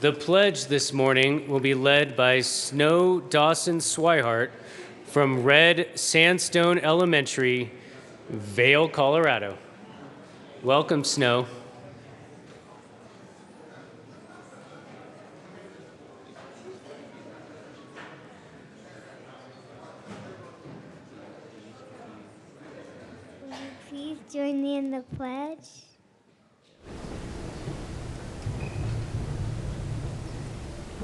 The pledge this morning will be led by Snow Dawson Swihart from Red Sandstone Elementary, Vail, Colorado. Welcome, Snow. Will you please join me in the pledge?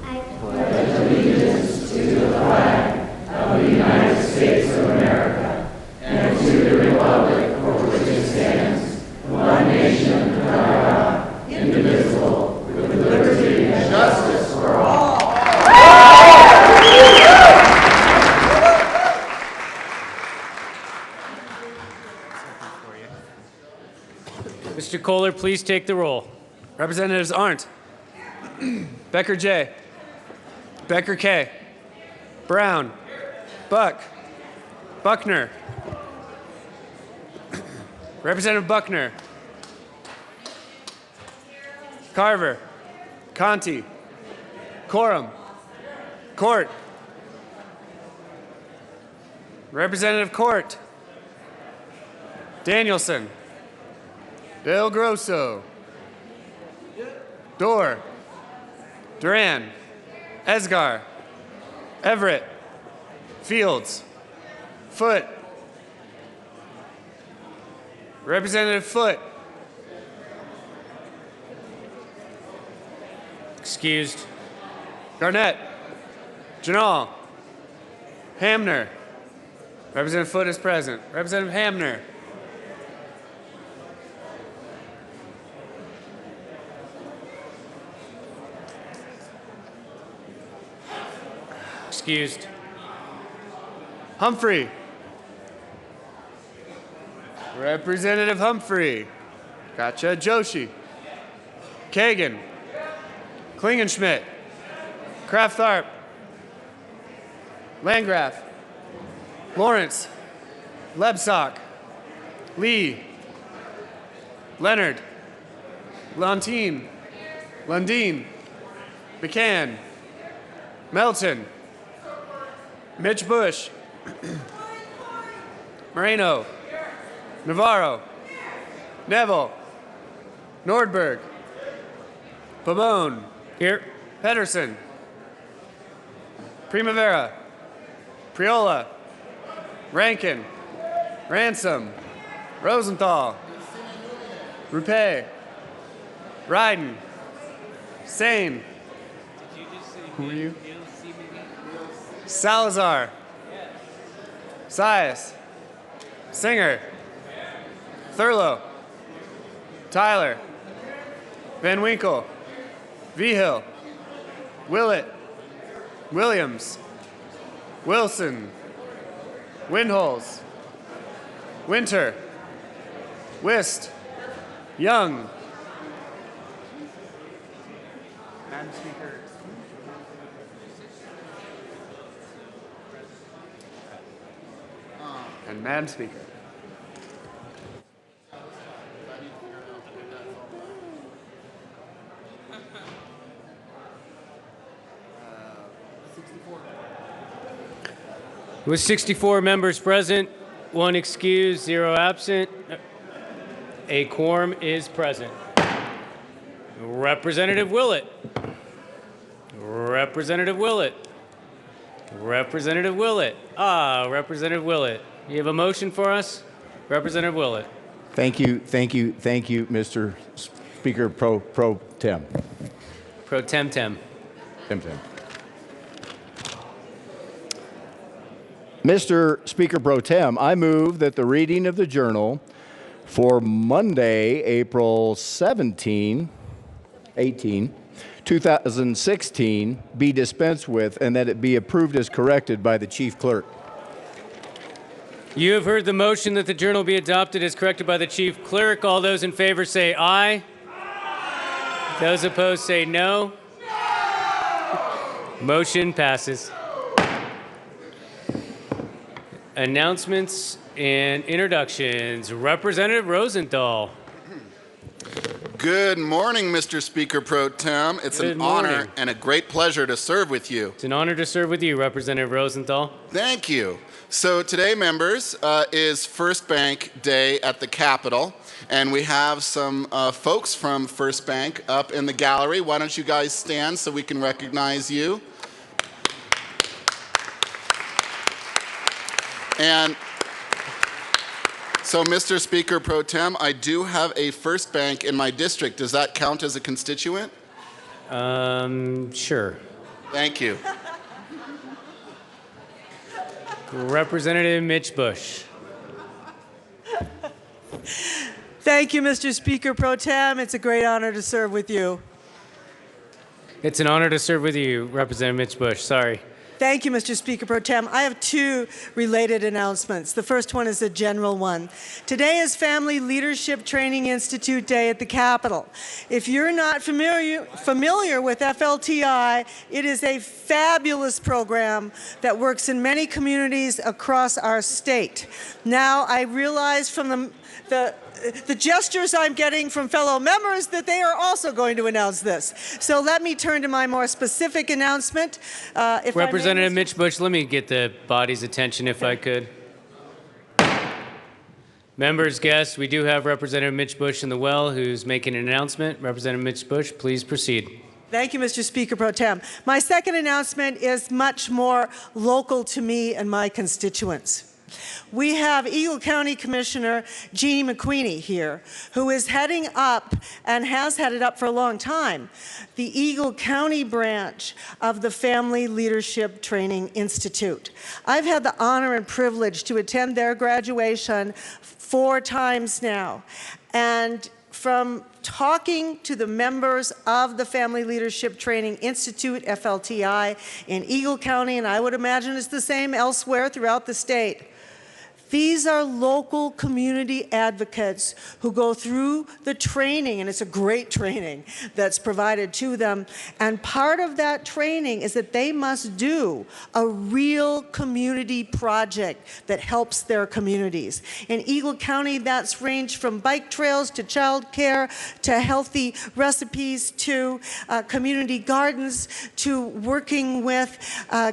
I pledge allegiance to the flag of the United States of America and to the republic for which it stands, one nation under God, indivisible, with liberty and justice for all. Mr. Kohler, please take the roll. Representatives Arndt, Becker J, Becker K, Brown, Buck, Buckner, Representative Buckner, Carver, Conti, Corum, Court, Representative Court, Danielson, Del Grosso, Dorr, Duran, Esgar, Everett, Fields, Foote, Representative Foote. Excused. Garnett, Janal, Hamner. Representative Foote is present. Representative Hamner. Excused. Humphrey. Representative Humphrey. Gotcha. Joshi. Kagan. Klingenschmidt. Kraft-Tharp. Landgraf. Lawrence. Lebsock. Lee. Leonard. Lundin. McCann. Melton. Mitch Bush. Moreno. Navarro. Neville. Nordberg. Pabon. Here. Pedersen. Primavera. Priola. Rankin. Ransom. Rosenthal. Rupe. Ryden. Sane. Who are you? Salazar. Sias. Singer. Thurlow. Tyler. Van Winkle. Vigil. Willett. Williams. Wilson. Windholes. Winter. Wist. Young. Madam Speaker. And Madam Speaker. With 64 members present, 1 excused, 0 absent, a quorum is present. Representative Willett. Representative Willett. Representative Willett. Representative Willett. You have a motion for us? Representative Willett. Thank you, Mr. Speaker Pro Tem. Pro Tem. Mr. Speaker Pro Tem, I move that the reading of the journal for Monday, April 18, 2016, be dispensed with and that it be approved as corrected by the Chief Clerk. You have heard the motion that the journal be adopted as corrected by the Chief Clerk. All those in favor say aye. Aye. Those opposed say no. No. Motion passes. Announcements and introductions. Representative Rosenthal. Good morning, Mr. Speaker Pro Tem. It's Good an honor morning. and a great pleasure to serve with you. It's an honor to serve with you, Representative Rosenthal. Thank you. So today, members, is First Bank Day at the Capitol, and we have some folks from First Bank up in the gallery. Why don't you guys stand so we can recognize you? And so, Mr. Speaker Pro Tem, I do have a First Bank in my district. Does that count as a constituent? Sure. Thank you. Representative Mitch Bush. Thank you, Mr. Speaker Pro Tem. It's a great honor to serve with you. It's an honor to serve with you, Representative Mitch Bush. Sorry. Thank you, Mr. Speaker Pro Tem. I have two related announcements. The first one is a general one. Today is Family Leadership Training Institute Day at the Capitol. If you're not familiar with FLTI, it is a fabulous program that works in many communities across our state. Now, I realize from the gestures I'm getting from fellow members that they are also going to announce this. So let me turn to my more specific announcement. Representative Mitch Bush, let me get the body's attention if I could. Members, guests, we do have Representative Mitch Bush in the well who's making an announcement. Representative Mitch Bush, please proceed. Thank you, Mr. Speaker Pro Tem. My second announcement is much more local to me and my constituents. We have Eagle County Commissioner Jeannie McQueenie here, who is heading up and has headed up for a long time the Eagle County branch of the Family Leadership Training Institute. I've had the honor and privilege to attend their graduation 4 times now. And from talking to the members of the Family Leadership Training Institute, FLTI, in Eagle County, and I would imagine it's the same elsewhere throughout the state, these are local community advocates who go through the training, and it's a great training that's provided to them. And part of that training is that they must do a real community project that helps their communities. In Eagle County, that's ranged from bike trails to child care to healthy recipes to community gardens to working with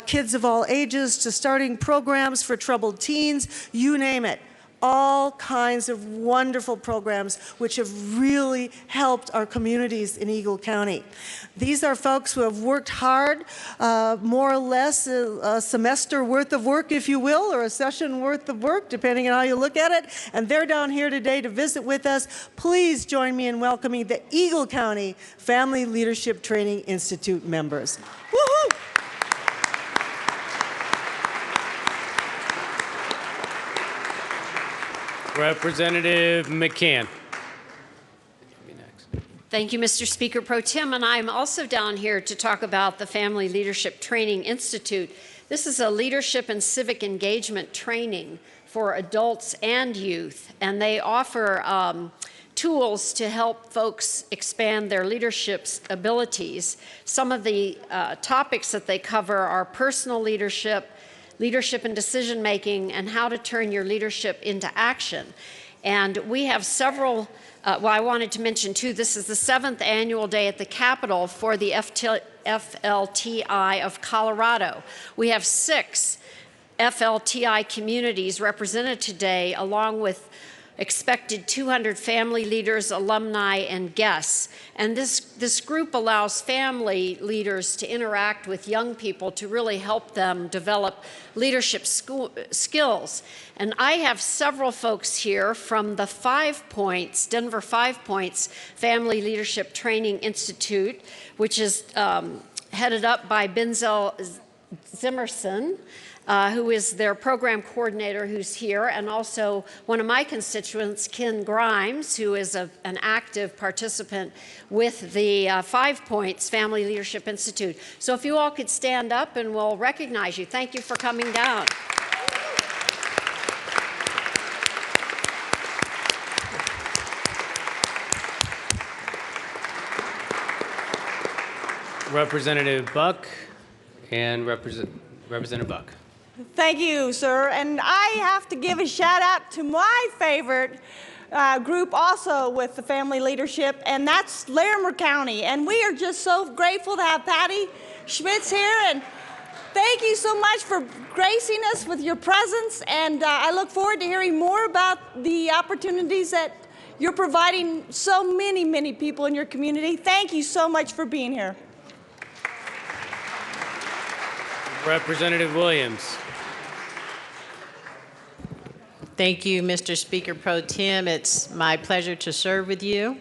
kids of all ages to starting programs for troubled teens. You name it. All kinds of wonderful programs which have really helped our communities in Eagle County. These are folks who have worked hard, more or less a semester worth of work, if you will, or a session worth of work, depending on how you look at it. And they're down here today to visit with us. Please join me in welcoming the Eagle County Family Leadership Training Institute members. Woohoo! Representative McCann. Thank you, Mr. Speaker Pro Tem, and I'm also down here to talk about the Family Leadership Training Institute. This is a leadership and civic engagement training for adults and youth, and they offer tools to help folks expand their leadership abilities. Some of the topics that they cover are personal leadership, leadership and decision making, and how to turn your leadership into action. And we have several, well, I wanted to mention too, this is the 7th annual day at the Capitol for the FLTI of Colorado. We have 6 FLTI communities represented today, along with expected 200 family leaders, alumni, and guests. And this group allows family leaders to interact with young people to really help them develop leadership skills. And I have several folks here from the 5 Points, Denver 5 Points Family Leadership Training Institute, which is headed up by Benzel Zimmerson, who is their program coordinator, who's here, and also one of my constituents, Ken Grimes, who is an active participant with the 5 Points Family Leadership Institute. So if you all could stand up and we'll recognize you. Thank you for coming down. Representative Buck and Representative Buck. Thank you, sir. And I have to give a shout out to my favorite group also with the family leadership, and that's Larimer County. And we are just so grateful to have Patty Schmitz here. And thank you so much for gracing us with your presence. And I look forward to hearing more about the opportunities that you're providing so many, many people in your community. Thank you so much for being here. Representative Williams. Thank you, Mr. Speaker Pro Tem. It's my pleasure to serve with you.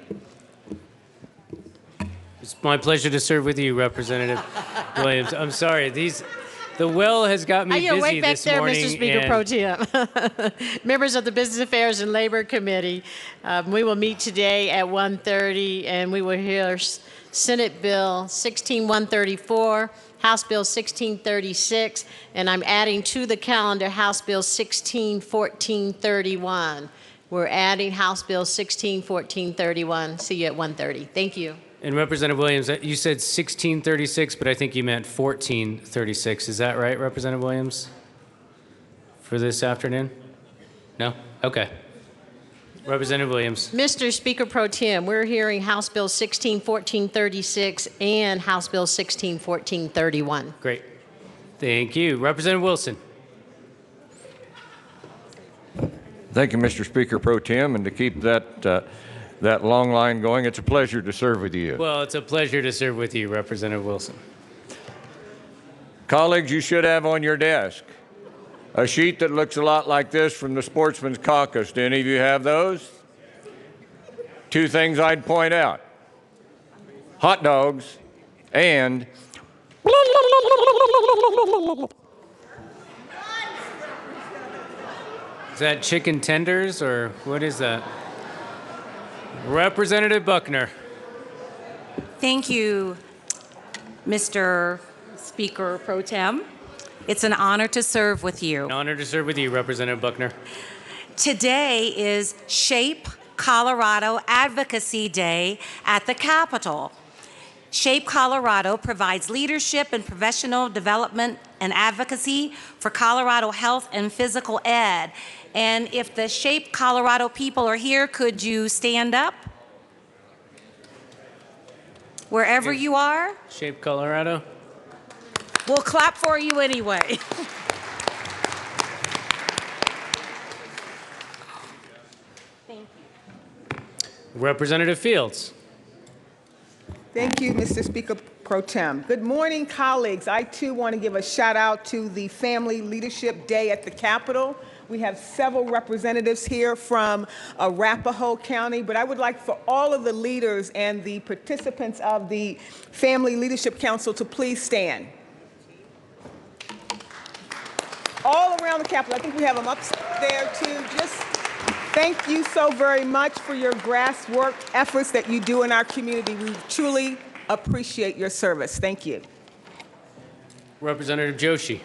It's my pleasure to serve with you, Representative Williams. I'm sorry, the well has got me You're busy way back this there, morning. Mr. Speaker Pro Tem. Members of the Business Affairs and Labor Committee, we will meet today at 1:30, and we will hear Senate Bill 16134, House Bill 1636, and I'm adding to the calendar House Bill 161431. We're adding House Bill 161431. See you at 1:30. Thank you. And Representative Williams, you said 1636, but I think you meant 1436. Is that right, Representative Williams? For this afternoon? No? Okay. Representative Williams. Mr. Speaker Pro Tem, we're hearing House Bill 161436 and House Bill 161431. Great. Thank you. Representative Wilson. Thank you, Mr. Speaker Pro Tem, and to keep that long line going, it's a pleasure to serve with you. Well, it's a pleasure to serve with you, Representative Wilson. Colleagues, you should have on your desk a sheet that looks a lot like this from the Sportsman's Caucus. Do any of you have those? Two things I'd point out: hot dogs and Is that chicken tenders or what is that? Representative Buckner. Thank you, Mr. Speaker Pro Tem. It's an honor to serve with you. An honor to serve with you, Representative Buckner. Today is Shape Colorado Advocacy Day at the Capitol. Shape Colorado provides leadership and professional development and advocacy for Colorado health and physical ed. And if the Shape Colorado people are here, could you stand up? Wherever you are. Shape Colorado. We'll clap for you anyway. Thank you. Representative Fields. Thank you, Mr. Speaker Pro Tem. Good morning, colleagues. I too want to give a shout out to the Family Leadership Day at the Capitol. We have several representatives here from Arapahoe County, but I would like for all of the leaders and the participants of the Family Leadership Council to please stand. All around the Capitol. I think we have them up there too. Just thank you so very much for your grassroots efforts that you do in our community. We truly appreciate your service. Thank you. Representative Joshi.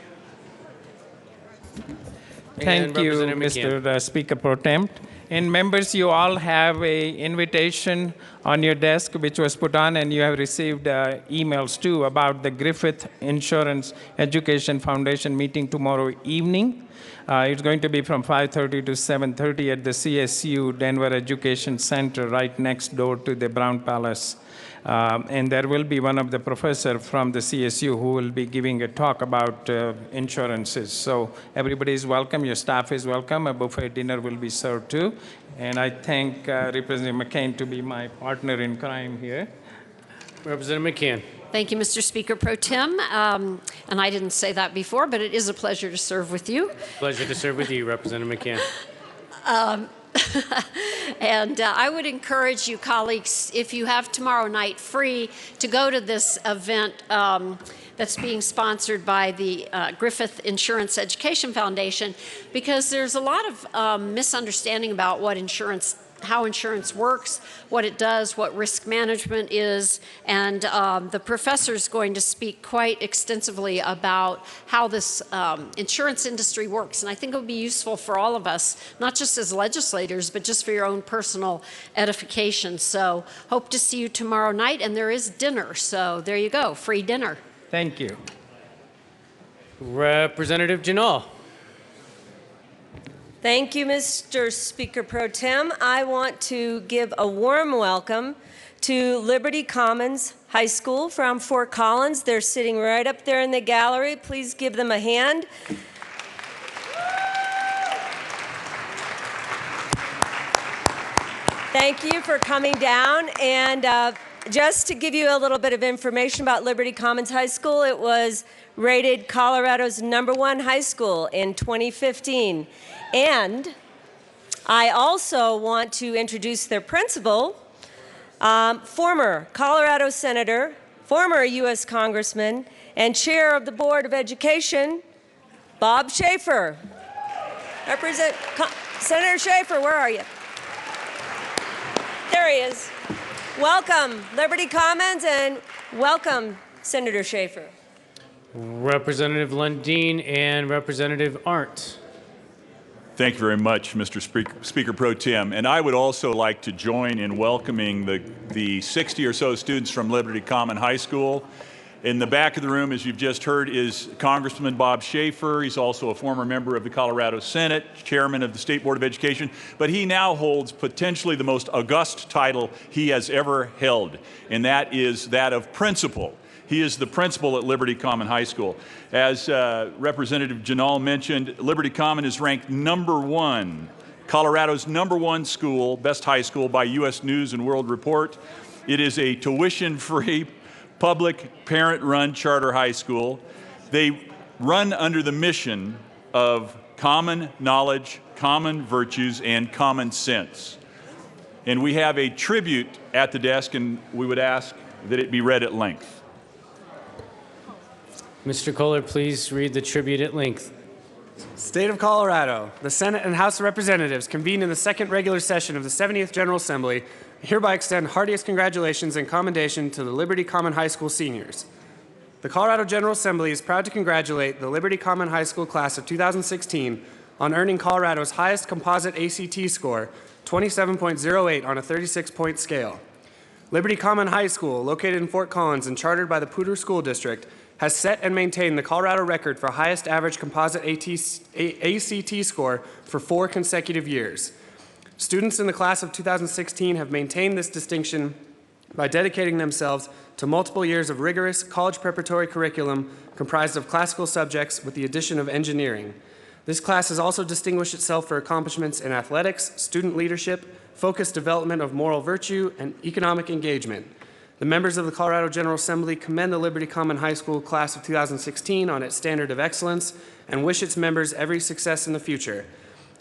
Thank you, Mr. Speaker Pro Tem. And members, you all have an invitation on your desk which was put on, and you have received emails too about the Griffith Insurance Education Foundation meeting tomorrow evening. It's going to be from 5:30 to 7:30 at the CSU Denver Education Center right next door to the Brown Palace. And there will be one of the professors from the CSU who will be giving a talk about insurances. So everybody is welcome. Your staff is welcome. A buffet dinner will be served too. And I thank Representative McCain to be my partner in crime here. Representative McCann. Thank you, Mr. Speaker Pro Tem. And I didn't say that before, but it is a pleasure to serve with you. Pleasure to serve with you, Representative McCann. And I would encourage you, colleagues, if you have tomorrow night free, to go to this event that's being sponsored by the Griffith Insurance Education Foundation, because there's a lot of misunderstanding about what insurance, how insurance works, what it does, what risk management is, and the professor is going to speak quite extensively about how this insurance industry works. And I think it would be useful for all of us, not just as legislators, but just for your own personal edification. So hope to see you tomorrow night, and there is dinner. So there you go, free dinner. Thank you. Representative Janal. Thank you, Mr. Speaker Pro Tem. I want to give a warm welcome to Liberty Commons High School from Fort Collins. They're sitting right up there in the gallery. Please give them a hand. Thank you for coming down. And just to give you a little bit of information about Liberty Commons High School, it was rated Colorado's #1 high school in 2015. And I also want to introduce their principal, former Colorado Senator, former U.S. Congressman, and Chair of the Board of Education, Bob Schaefer. Senator Schaefer, where are you? There he is. Welcome, Liberty Commons, and welcome, Senator Schaefer. Representative Lundeen and Representative Arndt. Thank you very much, Mr. Speaker Pro Tem. And I would also like to join in welcoming the 60 or so students from Liberty Common High School. In the back of the room, as you've just heard, is Congressman Bob Schaefer. He's also a former member of the Colorado Senate, chairman of the State Board of Education, but he now holds potentially the most august title he has ever held, and that is that of principal. He is the principal at Liberty Common High School. As Representative Janal mentioned, Liberty Common is ranked #1, Colorado's #1 school, best high school by U.S. News and World Report. It is a tuition-free, public, parent-run charter high school. They run under the mission of common knowledge, common virtues, and common sense. And we have a tribute at the desk, and we would ask that it be read at length. Mr. Kohler, please read the tribute at length. State of Colorado, the Senate and House of Representatives convened in the second regular session of the 70th General Assembly hereby extend heartiest congratulations and commendation to the Liberty Common High School seniors. The Colorado General Assembly is proud to congratulate the Liberty Common High School class of 2016 on earning Colorado's highest composite ACT score, 27.08 on a 36-point scale. Liberty Common High School, located in Fort Collins and chartered by the Poudre School District, has set and maintained the Colorado record for highest average composite ACT score for 4 consecutive years. Students in the class of 2016 have maintained this distinction by dedicating themselves to multiple years of rigorous college preparatory curriculum comprised of classical subjects with the addition of engineering. This class has also distinguished itself for accomplishments in athletics, student leadership, focused development of moral virtue, and economic engagement. The members of the Colorado General Assembly commend the Liberty Common High School class of 2016 on its standard of excellence and wish its members every success in the future.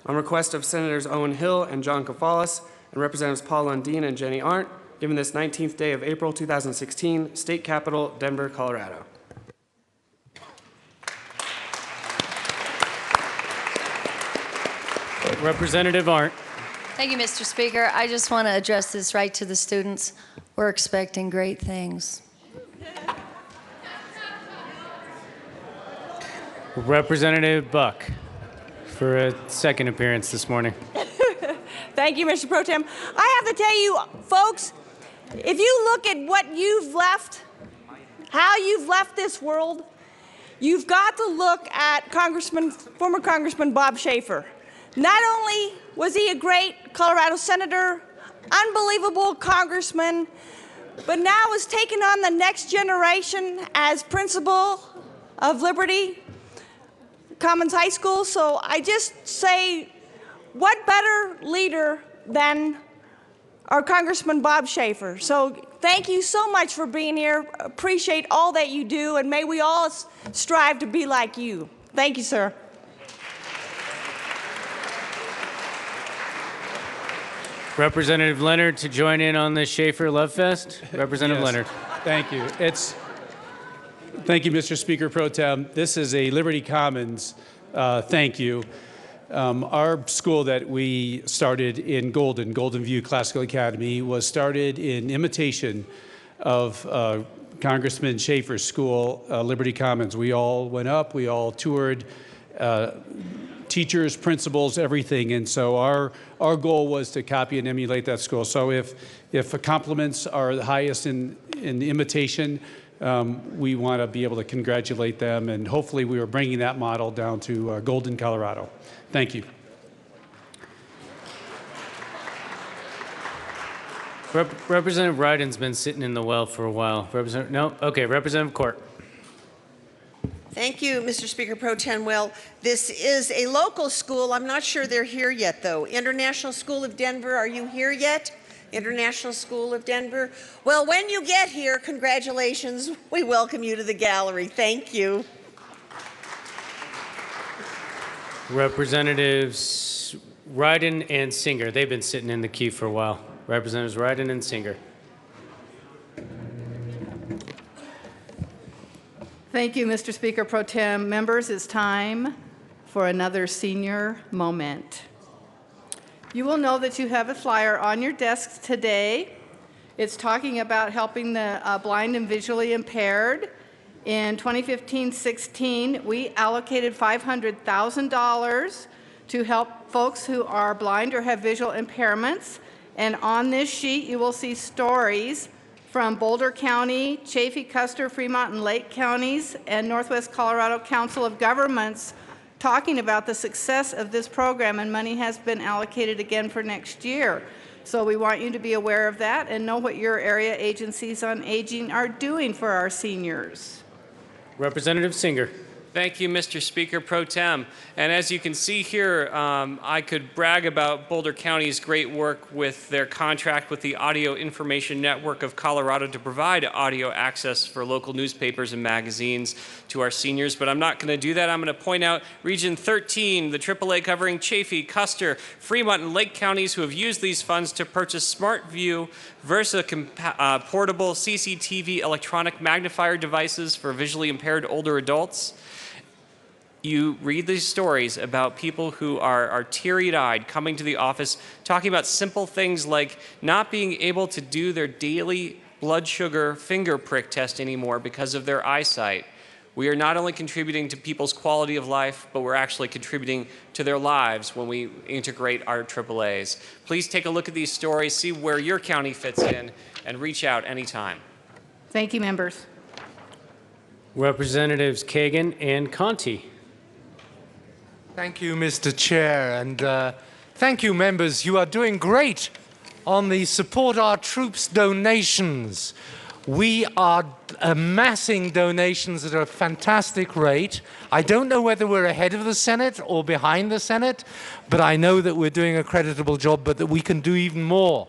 On request of Senators Owen Hill and John Kafalas and Representatives Paul Lundeen and Jenny Arndt, given this 19th day of April 2016, State Capital, Denver, Colorado. Representative Arndt. Thank you, Mr. Speaker. I just want to address this right to the students. We're expecting great things. Representative Buck for a second appearance this morning. Thank you, Mr. Pro Tem. I have to tell you, folks, if you look at what you've left, how you've left this world, you've got to look at former Congressman Bob Schaefer. Not only was he a great Colorado senator, unbelievable congressman, but now is taking on the next generation as principal of Liberty Commons High School. So I just say, what better leader than our Congressman Bob Schaefer? So thank you so much for being here. Appreciate all that you do, and may we all strive to be like you. Thank you, sir. Representative Leonard to join in on the Schaefer Love Fest. Representative Yes. Leonard. Thank you. Thank you, Mr. Speaker Pro Tem. This is a Liberty Commons thank you. Our school that we started in Golden View Classical Academy, was started in imitation of Congressman Schaefer's school, Liberty Commons. We all went up, we all toured, teachers, principals, everything. And so our goal was to copy and emulate that school. So if compliments are the highest in imitation, we want to be able to congratulate them. And hopefully we are bringing that model down to Golden, Colorado. Thank you. Representative Ryden's been sitting in the well for a while. Representative Court. Thank you, Mr. Speaker Pro Tem. Well, this is a local school. I'm not sure they're here yet, though. International School of Denver, are you here yet? International School of Denver. Well, when you get here, congratulations. We welcome you to the gallery. Thank you. Representatives Ryden and Singer. They've been sitting in the queue for a while. Representatives Ryden and Singer. Thank you, Mr. Speaker Pro Tem. Members, it's time for another senior moment. You will know that you have a flyer on your desks today. It's talking about helping the blind and visually impaired. In 2015-16, we allocated $500,000 to help folks who are blind or have visual impairments. And on this sheet, you will see stories from Boulder County, Chaffee, Custer, Fremont, and Lake counties, and Northwest Colorado Council of Governments talking about the success of this program, and money has been allocated again for next year. So we want you to be aware of that and know what your area agencies on aging are doing for our seniors. Representative Singer. Thank you, Mr. Speaker Pro Tem. And as you can see here, I could brag about Boulder County's great work with their contract with the Audio Information Network of Colorado to provide audio access for local newspapers and magazines to our seniors, but I'm not going to do that. I'm going to point out Region 13, the AAA covering Chaffee, Custer, Fremont, and Lake counties who have used these funds to purchase SmartView Versa portable CCTV electronic magnifier devices for visually impaired older adults. You read these stories about people who are teary-eyed coming to the office talking about simple things like not being able to do their daily blood sugar finger prick test anymore because of their eyesight. We are not only contributing to people's quality of life, but we're actually contributing to their lives when we integrate our AAAs. Please take a look at these stories, see where your county fits in, and reach out anytime. Thank you, members. Representatives Kagan and Conti. Thank you, Mr. Chair, and thank you, members. You are doing great on the Support Our Troops donations. We are amassing donations at a fantastic rate. I don't know whether we're ahead of the Senate or behind the Senate, but I know that we're doing a creditable job, but that we can do even more.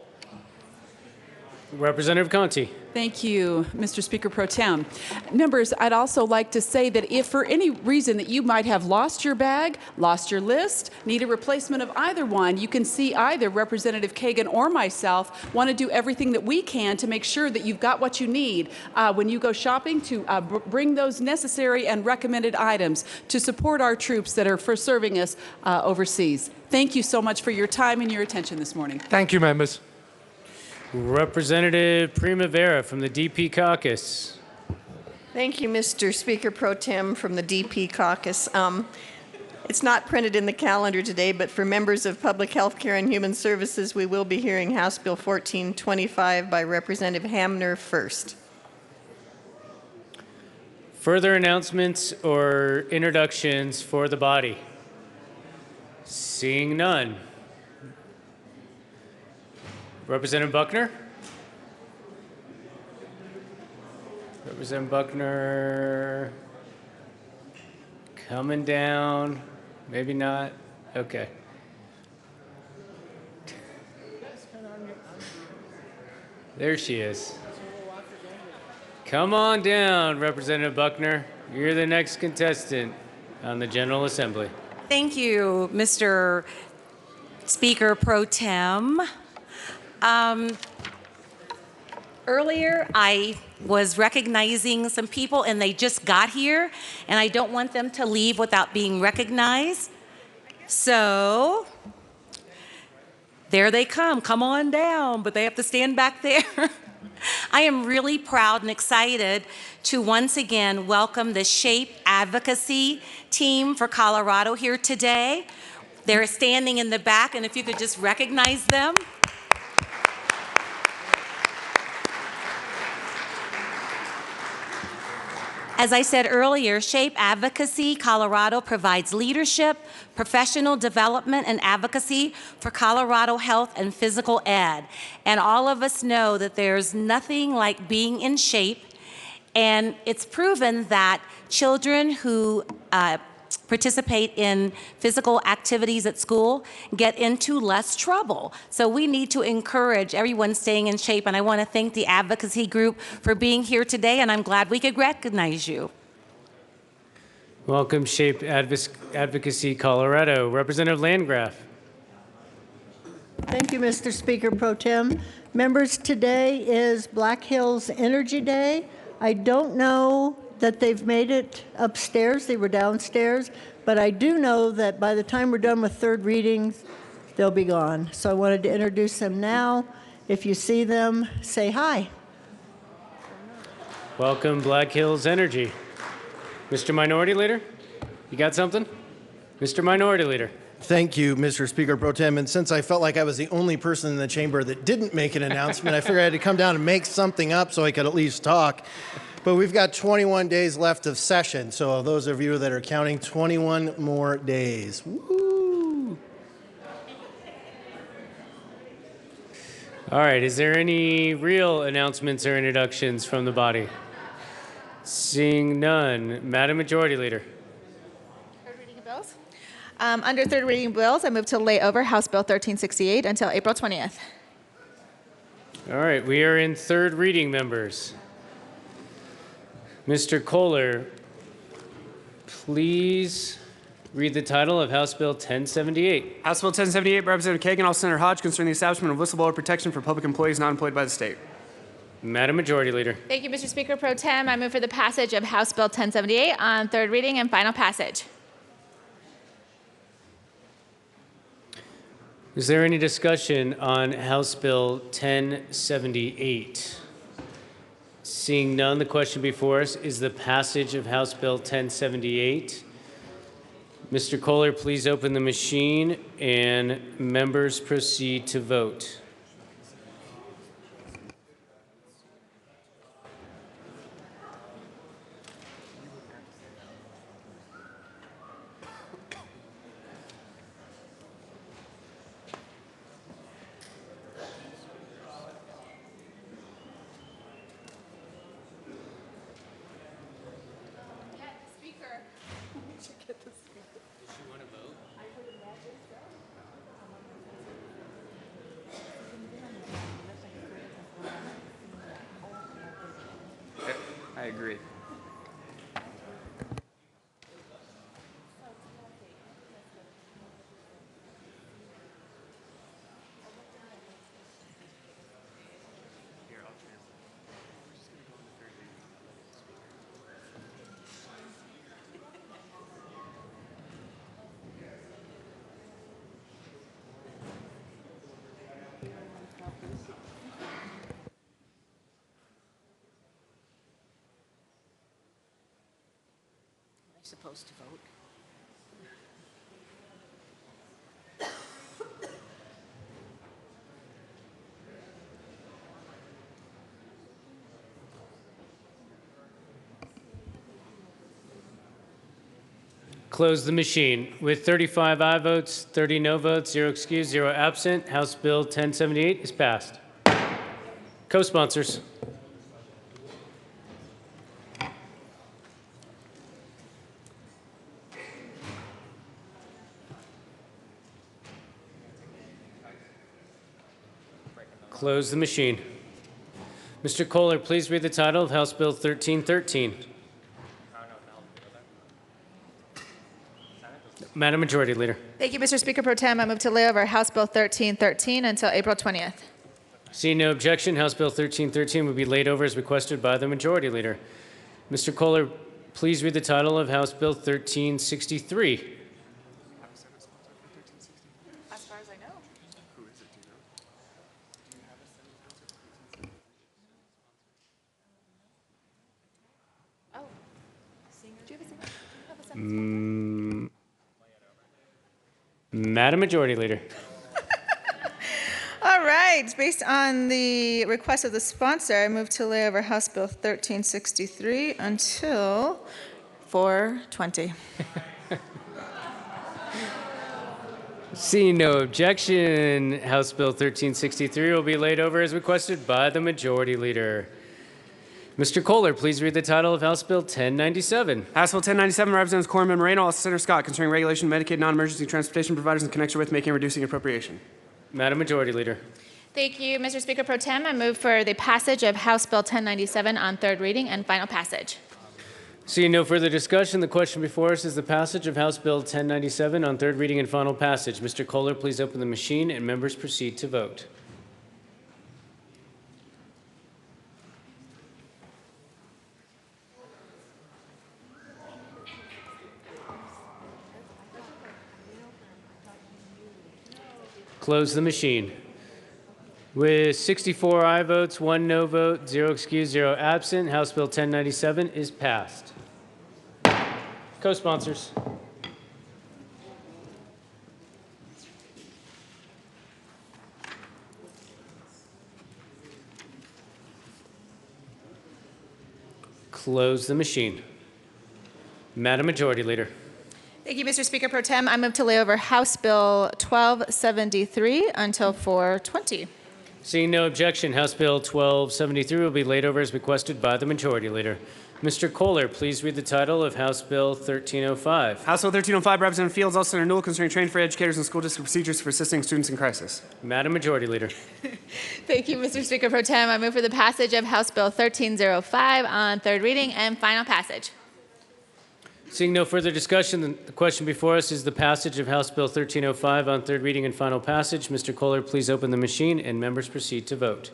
Representative Conti. Thank you, Mr. Speaker Pro Tem. Members, I'd also like to say that if for any reason that you might have lost your bag, lost your list, need a replacement of either one, you can see either Representative Kagan or myself want to do everything that we can to make sure that you've got what you need when you go shopping to bring those necessary and recommended items to support our troops that are for serving us overseas. Thank you so much for your time and your attention this morning. Thank you, members. Representative Primavera from the DP Caucus. Thank you, Mr. Speaker Pro Tem from the DP Caucus. It's not printed in the calendar today, but for members of Public Health Care and Human Services, we will be hearing House Bill 1425 by Representative Hamner first. Further announcements or introductions for the body? Seeing none. Representative Buckner? Representative Buckner coming down. Maybe not. Okay. There she is. Come on down, Representative Buckner. You're the next contestant on the General Assembly. Thank you, Mr. Speaker Pro Tem. Earlier, I was recognizing some people and they just got here, and I don't want them to leave without being recognized. So, there they come. Come on down, but they have to stand back there. I am really proud and excited to once again welcome the SHAPE advocacy team for Colorado here today. They're standing in the back, and if you could just recognize them. As I said earlier, SHAPE Advocacy Colorado provides leadership, professional development, and advocacy for Colorado health and physical ed. And all of us know that there's nothing like being in shape, and it's proven that children who participate in physical activities at school get into less trouble. So we need to encourage everyone staying in shape, and I want to thank the advocacy group for being here today, and I'm glad we could recognize you. Welcome, SHAPE Advocacy Colorado. Representative Landgraf. Thank you, Mr. Speaker Pro Tem. Members, today is Black Hills Energy Day. I don't know that they've made it upstairs. They were downstairs. But I do know that by the time we're done with third readings, they'll be gone. So I wanted to introduce them now. If you see them, say hi. Welcome, Black Hills Energy. Mr. Minority Leader, you got something? Mr. Minority Leader. Thank you, Mr. Speaker Pro Tem. And since I felt like I was the only person in the chamber that didn't make an announcement, I figured I had to come down and make something up so I could at least talk. But we've got 21 days left of session. So those of you that are counting, 21 more days. Woo! All right, is there any real announcements or introductions from the body? Seeing none, Madam Majority Leader. Third reading of bills. Under third reading bills, I move to lay over House Bill 1368 until April 20th. All right, we are in third reading, members. Mr. Kohler, please read the title of House Bill 1078. House Bill 1078, Representative Kagan, all Senator Hodge, concerning the establishment of whistleblower protection for public employees not employed by the state. Madam Majority Leader. Thank you, Mr. Speaker Pro Tem. I move for the passage of House Bill 1078 on third reading and final passage. Is there any discussion on House Bill 1078? Seeing none, the question before us is the passage of House Bill 1078. Mr. Kohler, please open the machine and members proceed to vote. I agree. Supposed to vote. Close the machine. With 35 aye votes, 30 no votes, 0 excused, 0 absent, House Bill 1078 is passed. Co-sponsors. Close the machine. Mr. Kohler, please read the title of House Bill 1313. Madam Majority Leader. Thank you, Mr. Speaker Pro Tem. I move to lay over House Bill 1313 until April 20th. Seeing no objection, House Bill 1313 will be laid over as requested by the Majority Leader. Mr. Kohler, please read the title of House Bill 1363. As far as I know. Oh. Do you have a singer? Madam Majority Leader. All right. right, based on the request of the sponsor, I move to lay over House Bill 1363 until 4:20. Seeing no objection, House Bill 1363 will be laid over as requested by the Majority Leader. Mr. Kohler, please read the title of House Bill 1097. House Bill 1097, Representatives Corman, Moreno, also Senator Scott, concerning regulation of Medicaid non-emergency transportation providers in connection with making and reducing appropriation. Madam Majority Leader. Thank you, Mr. Speaker Pro Tem. I move for the passage of House Bill 1097 on third reading and final passage. Seeing no further discussion, the question before us is the passage of House Bill 1097 on third reading and final passage. Mr. Kohler, please open the machine and members proceed to vote. Close the machine. With 64 aye votes, 1 no vote, 0 excused, 0 absent, House Bill 1097 is passed. Co-sponsors. Close the machine. Madam Majority Leader. Thank you, Mr. Speaker Pro Tem. I move to lay over House Bill 1273 until 4:20. Seeing no objection, House Bill 1273 will be laid over as requested by the Majority Leader. Mr. Kohler, please read the title of House Bill 1305. House Bill 1305, Representative Fields, also Senator Newell, concerning training for educators and school district procedures for assisting students in crisis. Madam Majority Leader. Thank you, Mr. Speaker Pro Tem. I move for the passage of House Bill 1305 on third reading and final passage. Seeing no further discussion, the question before us is the passage of House Bill 1305 on third reading and final passage. Mr. Kohler, please open the machine and members proceed to vote.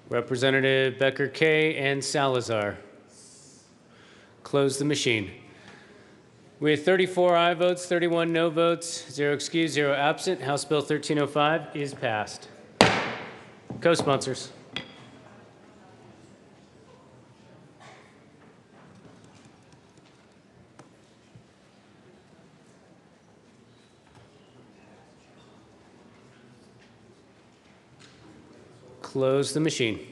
Representative Becker Kay and Salazar. Close the machine. With 34 aye votes, 31 no votes, 0 excused, 0 absent, House Bill 1305 is passed. Co-sponsors. Close the machine.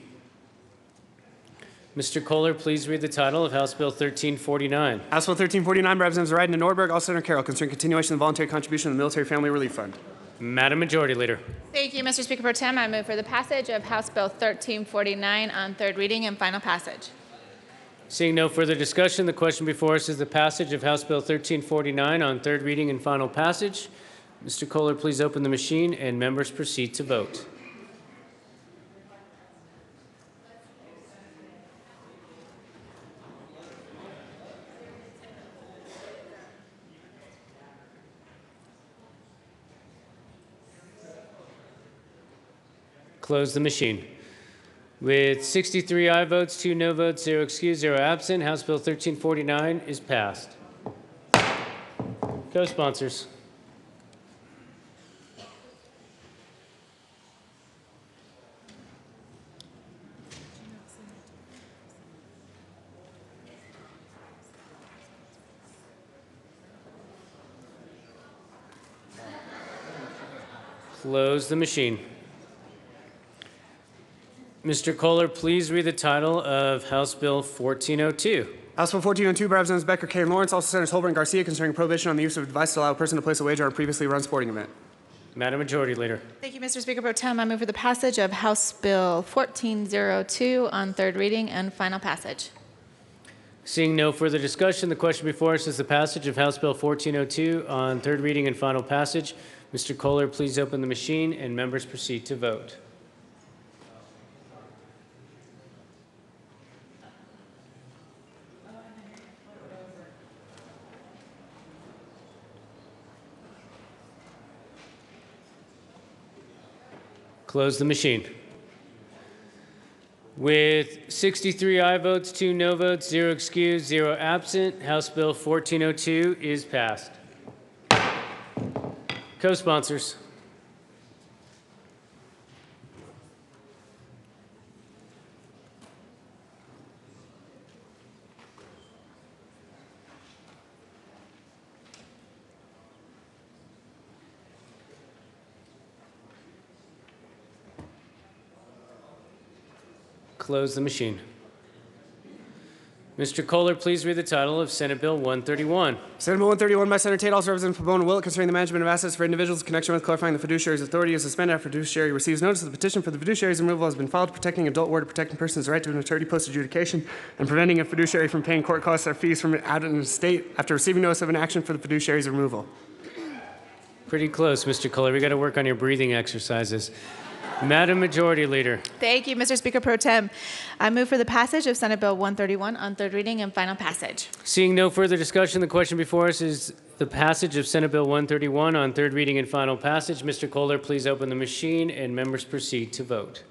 Mr. Kohler, please read the title of House Bill 1349. House Bill 1349, Representatives Ryden and Norberg, also Senator Carroll, concerning continuation of the voluntary contribution to the Military Family Relief Fund. Madam Majority Leader. Thank you, Mr. Speaker Pro Tem. I move for the passage of House Bill 1349 on third reading and final passage. Seeing no further discussion, the question before us is the passage of House Bill 1349 on third reading and final passage. Mr. Kohler, please open the machine and members proceed to vote. Close the machine. With 63 aye votes, 2 no votes, 0 excused, 0 absent, House Bill 1349 is passed. Co-sponsors. Close the machine. Mr. Kohler, please read the title of House Bill 1402. House Bill 1402, Representatives Becker, Kay, and Lawrence, also Senators Holbrook and Garcia, concerning prohibition on the use of a device to allow a person to place a wager on a previously run sporting event. Madam Majority Leader. Thank you, Mr. Speaker Pro Tem. I move for the passage of House Bill 1402 on third reading and final passage. Seeing no further discussion, the question before us is the passage of House Bill 1402 on third reading and final passage. Mr. Kohler, please open the machine and members proceed to vote. Close the machine. With 63 aye votes, 2 no votes, 0 excused, 0 absent, House Bill 1402 is passed. Co-sponsors. Close the machine. Mr. Kohler, please read the title of Senate Bill 131. Senate Bill 131 by Senator Tate, also Representative Pabon Willett, concerning the management of assets for individuals in connection with clarifying the fiduciary's authority is suspended after fiduciary receives notice that the petition for the fiduciary's removal has been filed, protecting adult ward, protecting persons' right to an attorney post-adjudication, and preventing a fiduciary from paying court costs or fees from out of the state after receiving notice of an action for the fiduciary's removal. Pretty close, Mr. Kohler. We got to work on your breathing exercises. Madam Majority Leader. Thank you, Mr. Speaker Pro Tem. I move for the passage of Senate Bill 131 on third reading and final passage. Seeing no further discussion, the question before us is the passage of Senate Bill 131 on third reading and final passage. Mr. Kohler, please open the machine and members proceed to vote.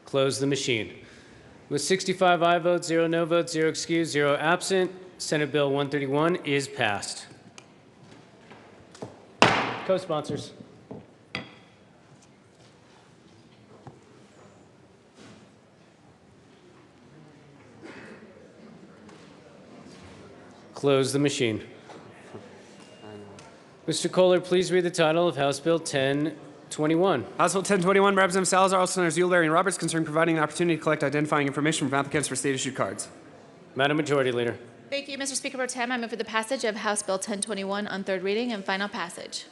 Close the machine. With 65 aye votes, 0 no votes, 0 excused, 0 absent, Senate Bill 131 is passed. Co-sponsors. Close the machine. Mr. Kohler, please read the title of House Bill 1021. House Bill 1021 by Representative Salazar, also Senators Ulibarri and Roberts, concerning providing an opportunity to collect identifying information from applicants for state-issued cards. Madam Majority Leader. Thank you, Mr. Speaker Pro Tem. I move for the passage of House Bill 1021 on third reading and final passage.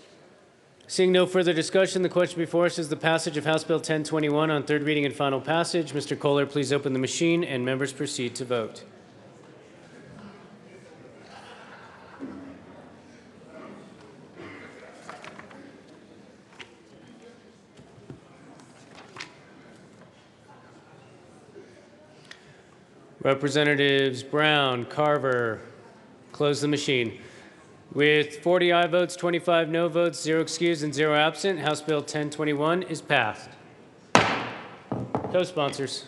Seeing no further discussion, the question before us is the passage of House Bill 1021 on third reading and final passage. Mr. Kohler, please open the machine and members proceed to vote. Representatives Brown, Carver, close the machine. With 40 aye votes, 25 no votes, 0 excused, and 0 absent, House Bill 1021 is passed. Co-sponsors.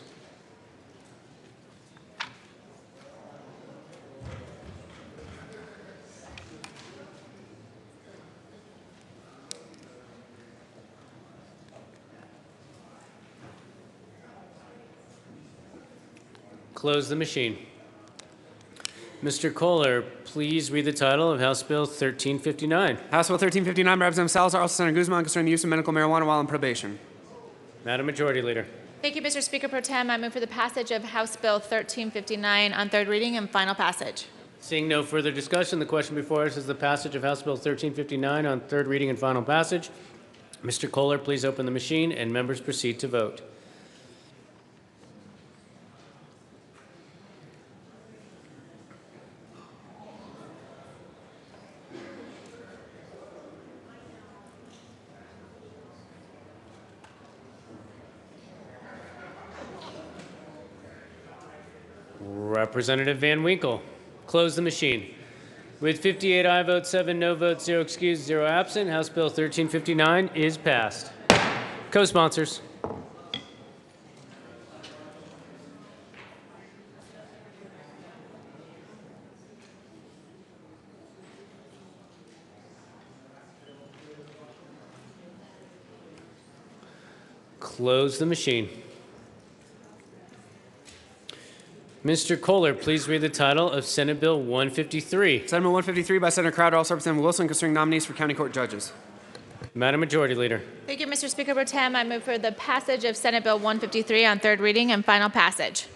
Close the machine. Mr. Kohler, please read the title of House Bill 1359. House Bill 1359 by Representative Salazar, also Senator Guzman, concerning the use of medical marijuana while on probation. Madam Majority Leader. Thank you, Mr. Speaker Pro Tem. I move for the passage of House Bill 1359 on third reading and final passage. Seeing no further discussion, the question before us is the passage of House Bill 1359 on third reading and final passage. Mr. Kohler, please open the machine and members proceed to vote. Representative Van Winkle, close the machine. With 58 aye votes, 7 no votes, 0 excused, 0 absent, House Bill 1359 is passed. Co-sponsors. Close the machine. Mr. Kohler, please read the title of Senate Bill 153. Senate Bill 153 by Senator Crowder, also Representative Wilson, concerning nominees for county court judges. Madam Majority Leader. Thank you, Mr. Speaker Pro Tem. I move for the passage of Senate Bill 153 on third reading and final passage.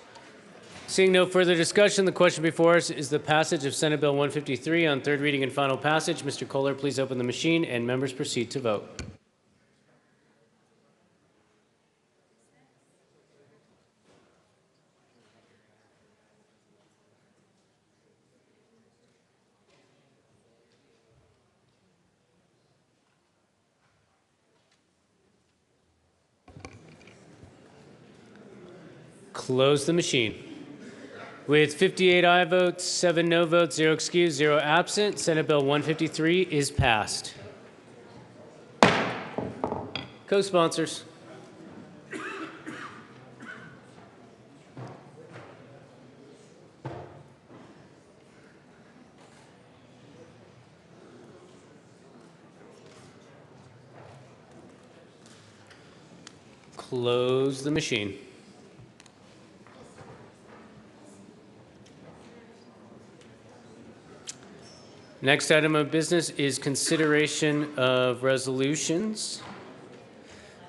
Seeing no further discussion, the question before us is the passage of Senate Bill 153 on third reading and final passage. Mr. Kohler, please open the machine and members proceed to vote. Close the machine. With 58 aye votes, 7 no votes, 0 excused, 0 absent, Senate Bill 153 is passed. Co-sponsors. Close the machine. Next item of business is consideration of resolutions.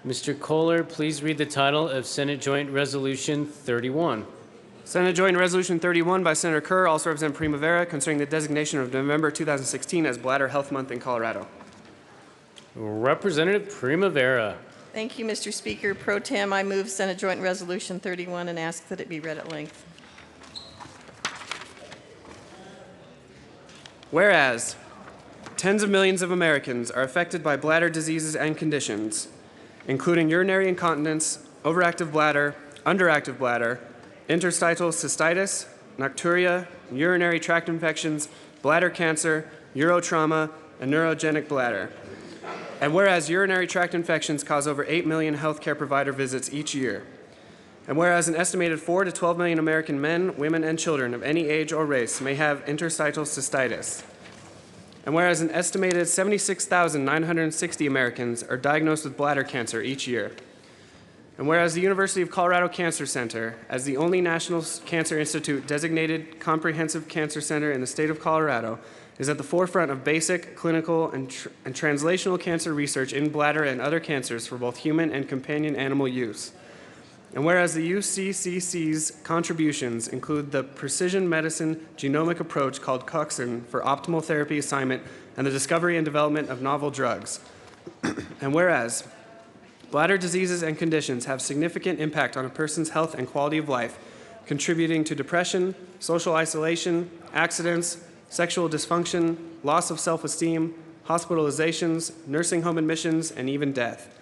Mr. Kohler, please read the title of Senate Joint Resolution 31. Senate Joint Resolution 31 by Senator Kerr, also representing Primavera, concerning the designation of November 2016 as Bladder Health Month in Colorado. Representative Primavera. Thank you, Mr. Speaker. Pro Tem, I move Senate Joint Resolution 31 and ask that it be read at length. Whereas tens of millions of Americans are affected by bladder diseases and conditions, including urinary incontinence, overactive bladder, underactive bladder, interstitial cystitis, nocturia, urinary tract infections, bladder cancer, urotrauma, and neurogenic bladder. And whereas urinary tract infections cause over 8 million healthcare provider visits each year. And whereas an estimated 4 to 12 million American men, women, and children of any age or race may have interstitial cystitis. And whereas an estimated 76,960 Americans are diagnosed with bladder cancer each year. And whereas the University of Colorado Cancer Center, as the only National Cancer Institute designated comprehensive cancer center in the state of Colorado, is at the forefront of basic, clinical, and translational cancer research in bladder and other cancers for both human and companion animal use. And whereas the UCCC's contributions include the precision medicine genomic approach called COXIN for optimal therapy assignment and the discovery and development of novel drugs. And whereas bladder diseases and conditions have significant impact on a person's health and quality of life, contributing to depression, social isolation, accidents, sexual dysfunction, loss of self-esteem, hospitalizations, nursing home admissions, and even death.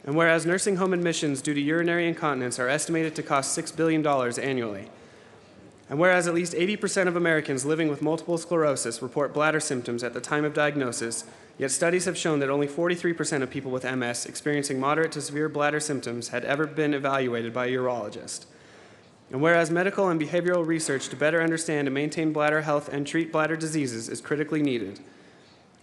And whereas nursing home admissions due to urinary incontinence are estimated to cost $6 billion annually. And whereas at least 80% of Americans living with multiple sclerosis report bladder symptoms at the time of diagnosis, yet studies have shown that only 43% of people with MS experiencing moderate to severe bladder symptoms had ever been evaluated by a urologist. And whereas medical and behavioral research to better understand and maintain bladder health and treat bladder diseases is critically needed.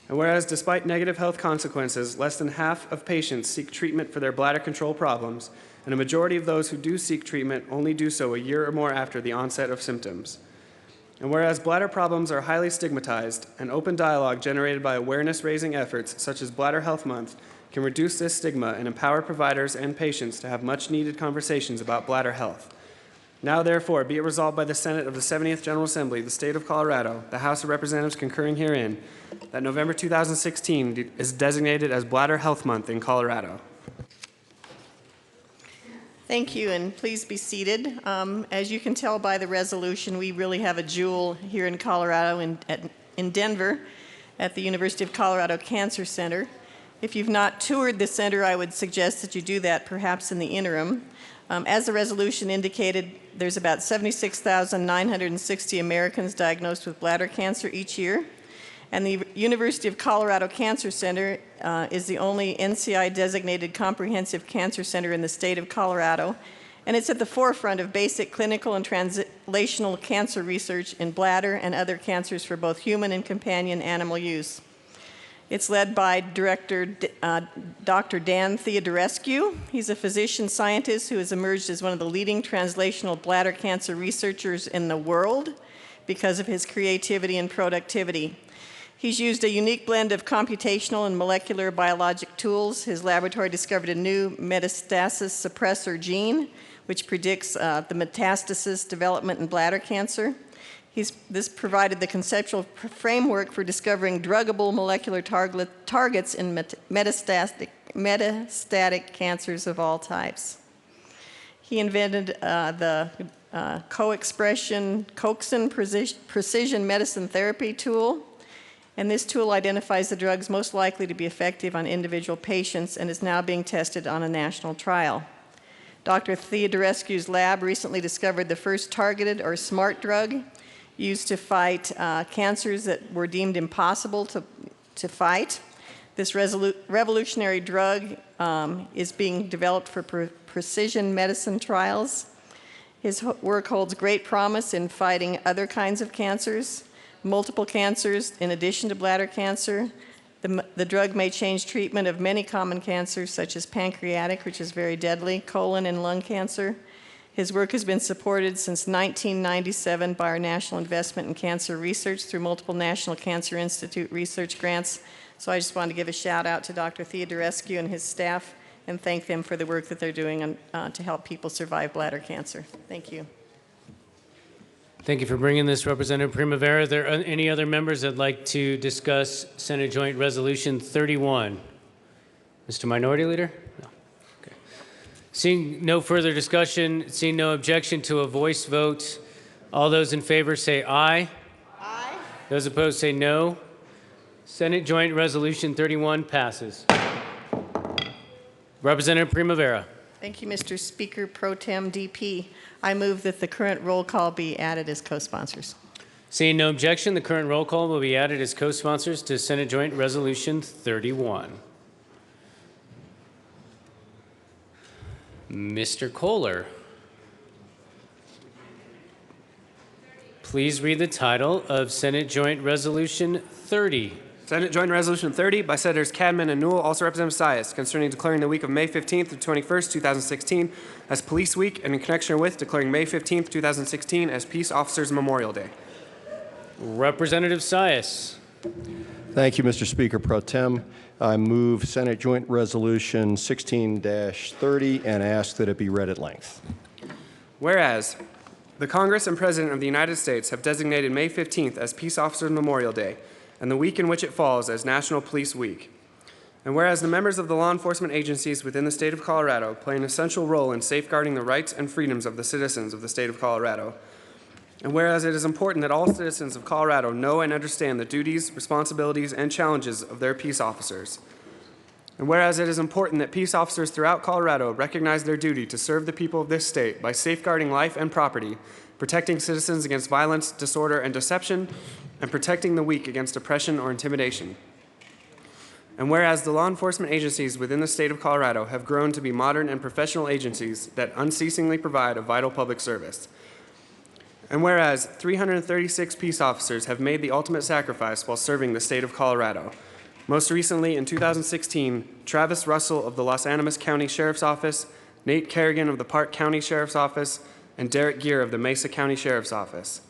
And whereas despite negative health consequences, less than half of patients seek treatment for their bladder control problems, and a majority of those who do seek treatment only do so a year or more after the onset of symptoms. And whereas bladder problems are highly stigmatized, an open dialogue generated by awareness-raising efforts such as Bladder Health Month can reduce this stigma and empower providers and patients to have much-needed conversations about bladder health. Now, therefore, be it resolved by the Senate of the 70th General Assembly of the State of Colorado, the House of Representatives concurring herein, that November 2016 is designated as Bladder Health Month in Colorado. Thank you, and please be seated. As you can tell by the resolution, we really have a jewel here in Colorado, in Denver, at the University of Colorado Cancer Center. If you've not toured the center, I would suggest that you do that perhaps in the interim. As the resolution indicated, there's about 76,960 Americans diagnosed with bladder cancer each year. And the University of Colorado Cancer Center is the only NCI-designated comprehensive cancer center in the state of Colorado. And it's at the forefront of basic clinical and translational cancer research in bladder and other cancers for both human and companion animal use. It's led by Director Dr. Dan Theodorescu. He's a physician scientist who has emerged as one of the leading translational bladder cancer researchers in the world because of his creativity and productivity. He's used a unique blend of computational and molecular biologic tools. His laboratory discovered a new metastasis suppressor gene, which predicts the metastasis development in bladder cancer. This provided the conceptual framework for discovering druggable molecular targets in metastatic cancers of all types. He invented the co-expression COXIN precision medicine therapy tool, and this tool identifies the drugs most likely to be effective on individual patients and is now being tested on a national trial. Dr. Theodorescu's lab recently discovered the first targeted or smart drug used to fight cancers that were deemed impossible to fight. This revolutionary drug is being developed for precision medicine trials. His work holds great promise in fighting other kinds of cancers, multiple cancers in addition to bladder cancer. The drug may change treatment of many common cancers such as pancreatic, which is very deadly, colon and lung cancer. His work has been supported since 1997 by our National Investment in Cancer Research through multiple National Cancer Institute research grants. So I just want to give a shout out to Dr. Theodorescu and his staff and thank them for the work that they're doing to help people survive bladder cancer. Thank you. Thank you for bringing this, Representative Primavera. Are there any other members that'd like to discuss Senate Joint Resolution 31? Mr. Minority Leader? No. Okay. Seeing no further discussion, seeing no objection to a voice vote, all those in favor say aye. Aye. Those opposed say no. Senate Joint Resolution 31 passes. Representative Primavera. Thank you, Mr. Speaker Pro Tem DP. I move that the current roll call be added as co-sponsors. Seeing no objection, the current roll call will be added as co-sponsors to Senate Joint Resolution 31. Mr. Kohler, please read the title of Senate Joint Resolution 30. Senate Joint Resolution 30 by Senators Cadman and Newell, also Representative Sias, concerning declaring the week of May 15th through 21st, 2016 as Police Week, and in connection with declaring May 15th, 2016 as Peace Officers Memorial Day. Representative Sias. Thank you, Mr. Speaker Pro Tem. I move Senate Joint Resolution 16-30 and ask that it be read at length. Whereas the Congress and President of the United States have designated May 15th as Peace Officers Memorial Day and the week in which it falls as National Police Week. And whereas the members of the law enforcement agencies within the state of Colorado play an essential role in safeguarding the rights and freedoms of the citizens of the state of Colorado. And whereas it is important that all citizens of Colorado know and understand the duties, responsibilities, and challenges of their peace officers. And whereas it is important that peace officers throughout Colorado recognize their duty to serve the people of this state by safeguarding life and property, protecting citizens against violence, disorder, and deception, and protecting the weak against oppression or intimidation. And whereas the law enforcement agencies within the state of Colorado have grown to be modern and professional agencies that unceasingly provide a vital public service. And whereas 336 peace officers have made the ultimate sacrifice while serving the state of Colorado. Most recently, in 2016, Travis Russell of the Los Animas County Sheriff's Office, Nate Kerrigan of the Park County Sheriff's Office, and Derek Gear of the Mesa County Sheriff's Office.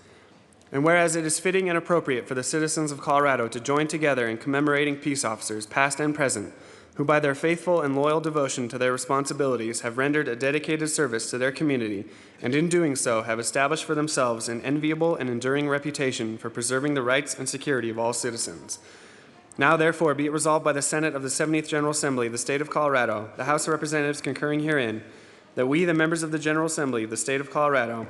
And whereas it is fitting and appropriate for the citizens of Colorado to join together in commemorating peace officers, past and present, who by their faithful and loyal devotion to their responsibilities have rendered a dedicated service to their community, and in doing so have established for themselves an enviable and enduring reputation for preserving the rights and security of all citizens. Now, therefore, be it resolved by the Senate of the 70th General Assembly of the State of Colorado, the House of Representatives concurring herein, that we, the members of the General Assembly of the State of Colorado,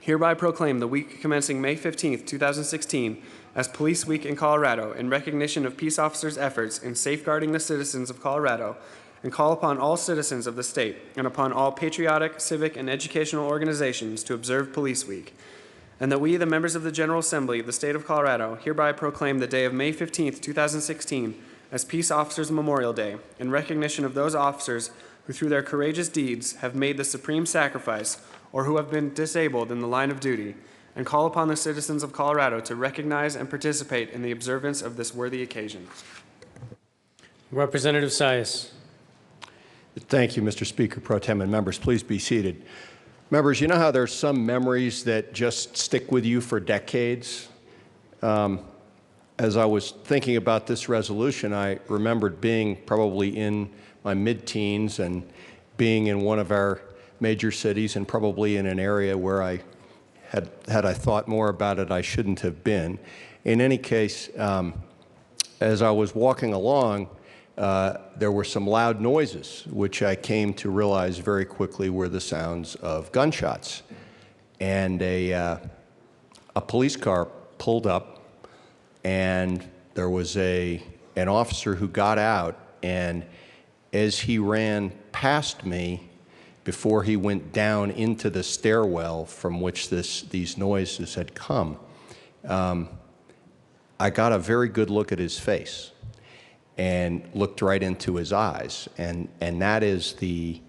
hereby proclaim the week commencing May 15th, 2016, as Police Week in Colorado in recognition of peace officers' efforts in safeguarding the citizens of Colorado, and call upon all citizens of the state and upon all patriotic, civic, and educational organizations to observe Police Week. And that we, the members of the General Assembly of the State of Colorado, hereby proclaim the day of May 15th, 2016, as Peace Officers Memorial Day in recognition of those officers who through their courageous deeds have made the supreme sacrifice or who have been disabled in the line of duty, and call upon the citizens of Colorado to recognize and participate in the observance of this worthy occasion. Representative Sias. Thank you, Mr. Speaker Pro Tem, and members, please be seated. Members, you know how there's some memories that just stick with you for decades? As I was thinking about this resolution, I remembered being probably in my mid-teens and being in one of our major cities and probably in an area where I had I thought more about it, I shouldn't have been. In any case, as I was walking along, there were some loud noises, which I came to realize very quickly were the sounds of gunshots. And a police car pulled up, and there was an officer who got out, and as he ran past me, before he went down into the stairwell from which these noises had come, I got a very good look at his face and looked right into his eyes. And that is the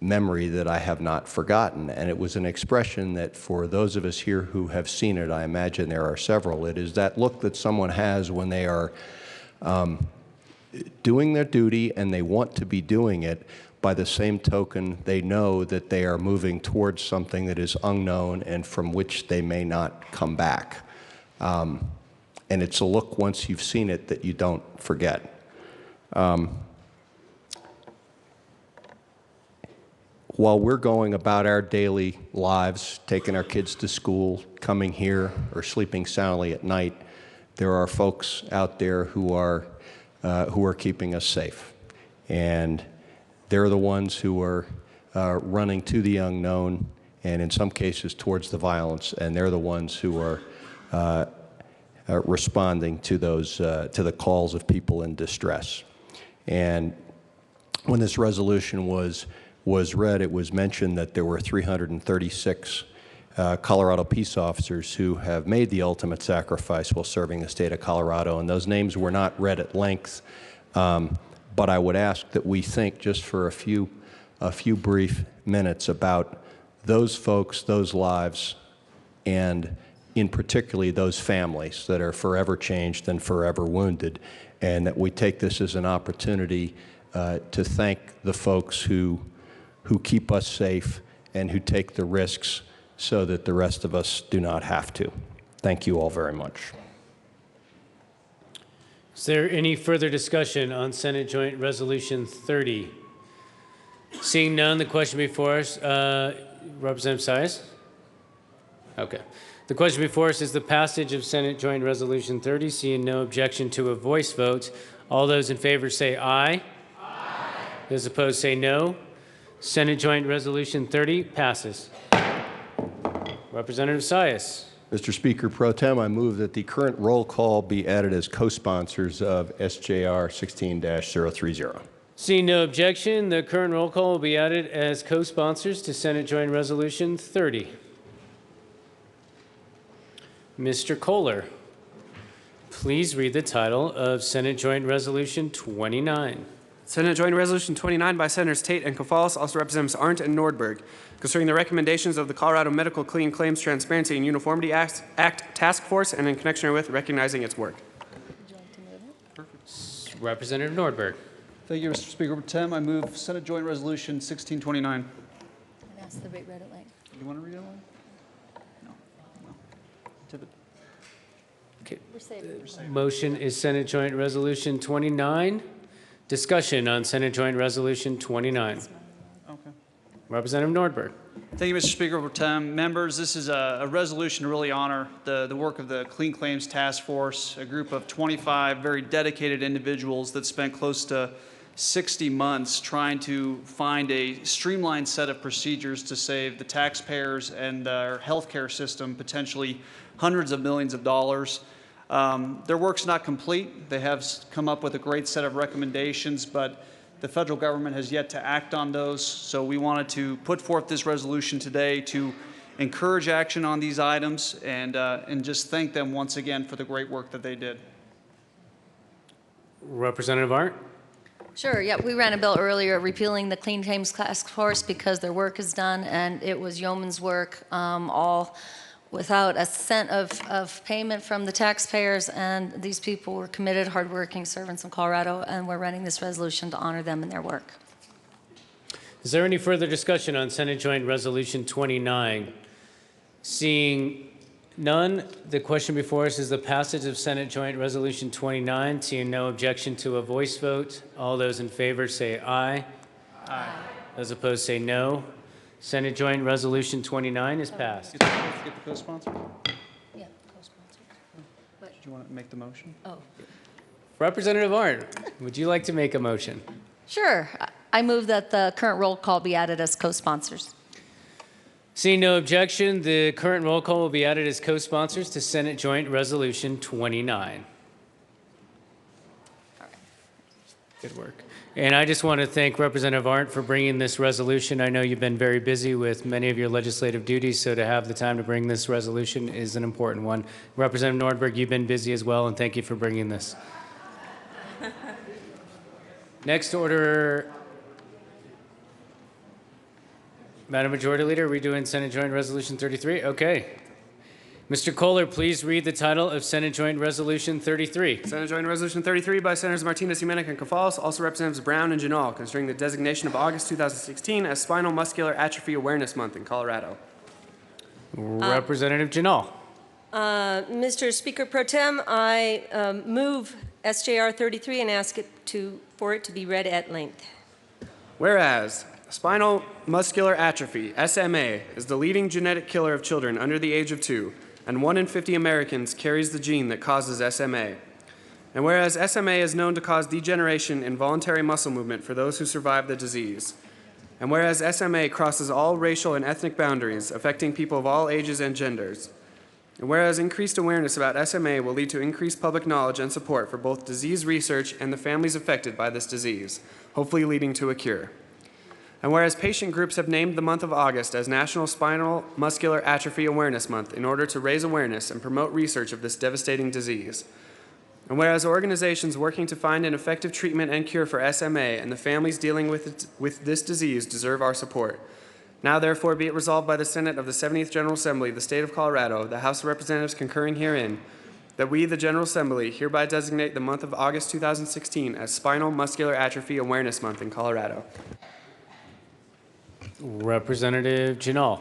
memory that I have not forgotten. And it was an expression that for those of us here who have seen it, I imagine there are several, it is that look that someone has when they are doing their duty and they want to be doing it, by the same token, they know that they are moving towards something that is unknown and from which they may not come back. And it's a look once you've seen it that you don't forget. While we're going about our daily lives, taking our kids to school, coming here, or sleeping soundly at night, there are folks out there who are keeping us safe. And they're the ones who are running to the unknown, and in some cases towards the violence, and they're the ones who are responding to those to the calls of people in distress. And when this resolution was read, it was mentioned that there were 336 Colorado peace officers who have made the ultimate sacrifice while serving the state of Colorado, and those names were not read at length. But I would ask that we think just for a few brief minutes about those folks, those lives, and in particularly those families that are forever changed and forever wounded, and that we take this as an opportunity to thank the folks who keep us safe and who take the risks so that the rest of us do not have to. Thank you all very much. Is there any further discussion on Senate Joint Resolution 30? Seeing none, the question before us, Representative Sias? Okay. The question before us is the passage of Senate Joint Resolution 30. Seeing no objection to a voice vote, all those in favor say aye. Aye. Those opposed say no. Senate Joint Resolution 30 passes. Representative Sias. Mr. Speaker Pro Tem, I move that the current roll call be added as co-sponsors of SJR 16-030. Seeing no objection, the current roll call will be added as co-sponsors to Senate Joint Resolution 30. Mr. Kohler, please read the title of Senate Joint Resolution 29. Senate Joint Resolution 29 by Senators Tate and Koufalis, also Representatives Arndt and Nordberg, concerning the recommendations of the Colorado Medical Clean Claims Transparency and Uniformity Act Task Force, and in connection with recognizing its work. Representative Nordberg. Thank you, Mr. Speaker Pro Tem. I move Senate Joint Resolution 1629. That's the read it late. You want to read it aloud? No. Tippett. Okay. We're saving. Motion is Senate Joint Resolution 29. Discussion on Senate Joint Resolution 29. Okay. Representative Nordberg. Thank you, Mr. Speaker Pro Tem. Members, this is a resolution to really honor the work of the Clean Claims Task Force, a group of 25 very dedicated individuals that spent close to 60 months trying to find a streamlined set of procedures to save the taxpayers and our healthcare system potentially hundreds of millions of dollars. Their work's not complete. They have come up with a great set of recommendations, but the federal government has yet to act on those. So we wanted to put forth this resolution today to encourage action on these items and just thank them once again for the great work that they did. Representative Arndt. Sure, yeah, we ran a bill earlier repealing the Clean Claims Task Force because their work is done and it was yeoman's work, all without a cent of payment from the taxpayers, and these people were committed, hardworking servants of Colorado, and we're running this resolution to honor them and their work. Is there any further discussion on Senate Joint Resolution 29? Seeing none, the question before us is the passage of Senate Joint Resolution 29. Seeing no objection to a voice vote, all those in favor say aye. Aye. Those opposed say no. Senate Joint Resolution 29 is passed. Get the co-sponsor? Yeah, co-sponsor. Did you want to make the motion? Oh. Representative Arndt, would you like to make a motion? Sure. I move that the current roll call be added as co-sponsors. Seeing no objection, the current roll call will be added as co-sponsors to Senate Joint Resolution 29. Good work. And I just want to thank Representative Arndt for bringing this resolution. I know you've been very busy with many of your legislative duties, so to have the time to bring this resolution is an important one. Representative Nordberg, you've been busy as well, and thank you for bringing this. Next order, Madam Majority Leader, are we doing Senate Joint Resolution 33? Okay. Mr. Kohler, please read the title of Senate Joint Resolution 33. Senate Joint Resolution 33 by Senators Martinez, Humanic, and Gonzalez, also Representatives Brown and Janal, concerning the designation of August 2016 as Spinal Muscular Atrophy Awareness Month in Colorado. Representative Janal. Mr. Speaker Pro Tem, I move SJR 33 and ask it for it to be read at length. Whereas spinal muscular atrophy, SMA, is the leading genetic killer of children under the age of 2, and 1 in 50 Americans carries the gene that causes SMA. And whereas SMA is known to cause degeneration in voluntary muscle movement for those who survive the disease. And whereas SMA crosses all racial and ethnic boundaries, affecting people of all ages and genders. And whereas increased awareness about SMA will lead to increased public knowledge and support for both disease research and the families affected by this disease, hopefully leading to a cure. And whereas patient groups have named the month of August as National Spinal Muscular Atrophy Awareness Month in order to raise awareness and promote research of this devastating disease. And whereas organizations working to find an effective treatment and cure for SMA and the families dealing with this disease deserve our support. Now therefore be it resolved by the Senate of the 70th General Assembly of the State of Colorado, the House of Representatives concurring herein, that we, the General Assembly, hereby designate the month of August 2016 as Spinal Muscular Atrophy Awareness Month in Colorado. Representative Janal.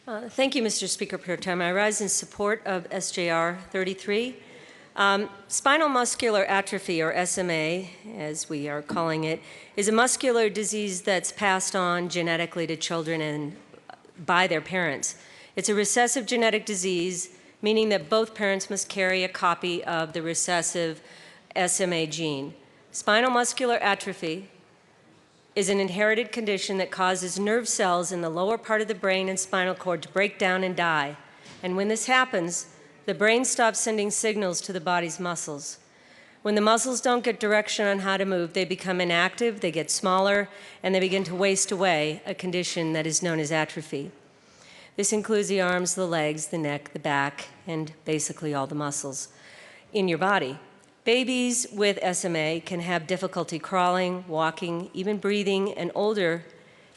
Thank you, Mr. Speaker Pro Tem. I rise in support of SJR 33. Spinal muscular atrophy, or SMA, as we are calling it, is a muscular disease that's passed on genetically to children and by their parents. It's a recessive genetic disease, meaning that both parents must carry a copy of the recessive SMA gene. Spinal muscular atrophy is an inherited condition that causes nerve cells in the lower part of the brain and spinal cord to break down and die. And when this happens, the brain stops sending signals to the body's muscles. When the muscles don't get direction on how to move, they become inactive, they get smaller, and they begin to waste away, a condition that is known as atrophy. This includes the arms, the legs, the neck, the back, and basically all the muscles in your body. Babies with SMA can have difficulty crawling, walking, even breathing, and older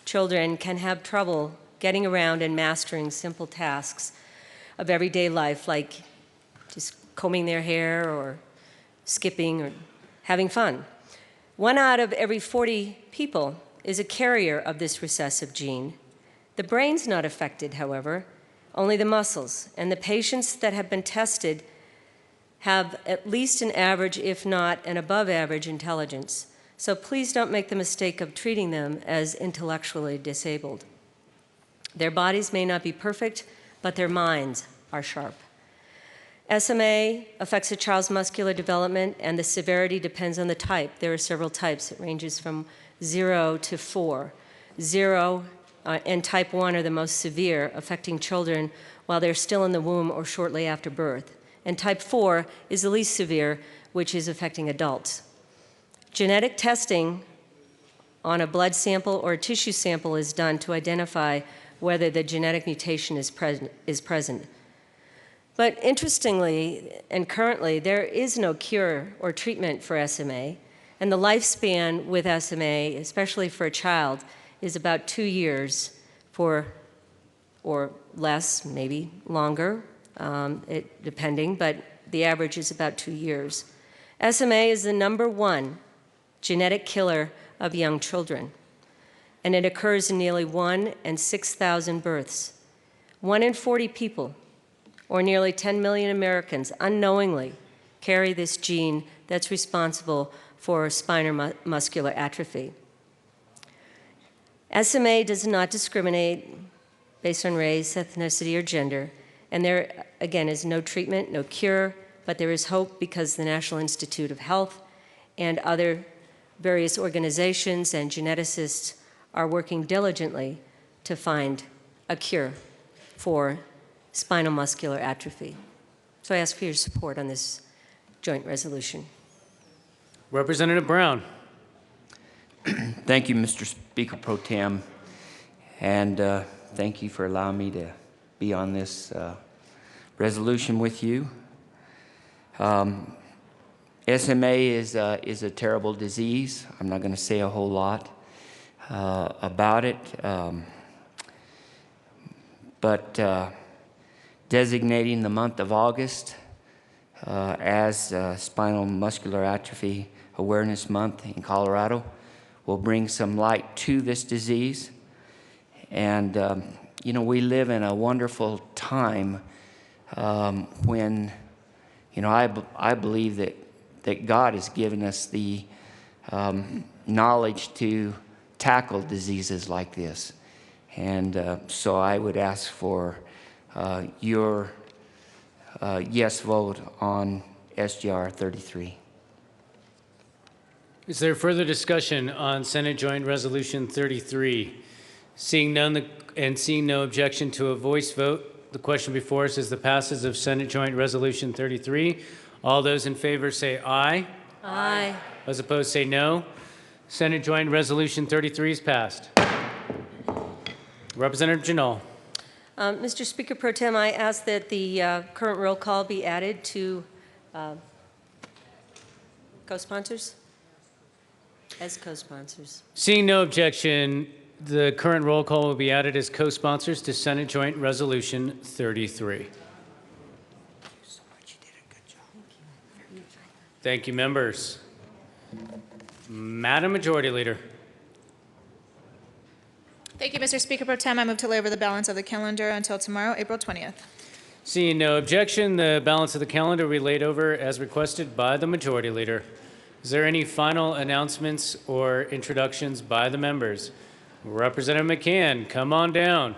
children can have trouble getting around and mastering simple tasks of everyday life, like just combing their hair or skipping or having fun. 1 out of every 40 people is a carrier of this recessive gene. The brain's not affected, however, only the muscles, and the patients that have been tested have at least an average, if not an above average intelligence. So please don't make the mistake of treating them as intellectually disabled. Their bodies may not be perfect, but their minds are sharp. SMA affects a child's muscular development, and the severity depends on the type. There are several types. It ranges from 0 to 4. 0 and type 1 are the most severe, affecting children while they're still in the womb or shortly after birth. And type 4 is the least severe, which is affecting adults. Genetic testing on a blood sample or a tissue sample is done to identify whether the genetic mutation is present. But interestingly and currently, there is no cure or treatment for SMA, and the lifespan with SMA, especially for a child, is about 2 years or less, maybe longer, depending, but the average is about 2 years. SMA is the #1 genetic killer of young children, and it occurs in nearly 1 in 6,000 births. 1 in 40 people, or nearly 10 million Americans, unknowingly carry this gene that's responsible for spinal muscular atrophy. SMA does not discriminate based on race, ethnicity, or gender, and there, again, is no treatment, no cure, but there is hope because the National Institute of Health and other various organizations and geneticists are working diligently to find a cure for spinal muscular atrophy. So I ask for your support on this joint resolution. Representative Brown. Thank you, Mr. Speaker Pro Tem, and thank you for allowing me to be on this resolution with you. SMA is a terrible disease. I'm not going to say a whole lot about it, but designating the month of August as Spinal Muscular Atrophy Awareness Month in Colorado will bring some light to this disease. And, you know, we live in a wonderful time when, you know, I believe that God has given us the knowledge to tackle diseases like this. And so I would ask for your yes vote on SGR 33. Is there further discussion on Senate Joint Resolution 33? Seeing none and seeing no objection to a voice vote, the question before us is the passage of Senate Joint Resolution 33. All those in favor say aye. Aye. Those opposed say no. Senate Joint Resolution 33 is passed. Representative Janal. Mr. Speaker Pro Tem, I ask that the current roll call be added to co-sponsors, as co-sponsors. Seeing no objection, the current roll call will be added as co-sponsors to Senate Joint Resolution 33. Thank you, members. Madam Majority Leader. Thank you, Mr. Speaker Pro Tem. I move to lay over the balance of the calendar until tomorrow, April 20th. Seeing no objection, the balance of the calendar will be laid over as requested by the Majority Leader. Is there any final announcements or introductions by the members? Representative McCann, come on down.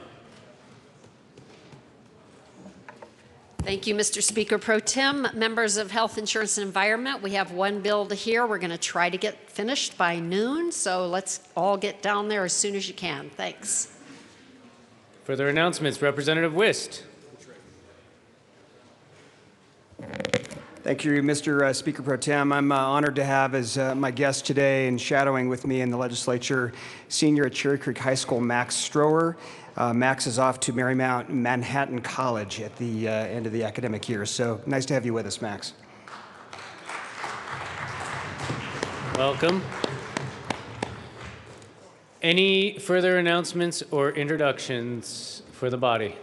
Thank you, Mr. Speaker Pro Tem. Members of Health Insurance and Environment, we have one bill to hear. We're going to try to get finished by noon, so let's all get down there as soon as you can. Thanks. Further announcements, Representative Wist. Thank you, Mr. Speaker Pro Tem. I'm honored to have as my guest today and shadowing with me in the legislature, senior at Cherry Creek High School, Max Strower. Max is off to Marymount Manhattan College at the end of the academic year. So nice to have you with us, Max. Welcome. Any further announcements or introductions for the body?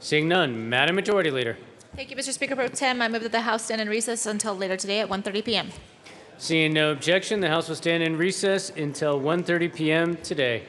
Seeing none, Madam Majority Leader. Thank you, Mr. Speaker Pro Tem. I move that the House stand in recess until later today at 1:30 p.m. Seeing no objection, the House will stand in recess until 1:30 p.m. today.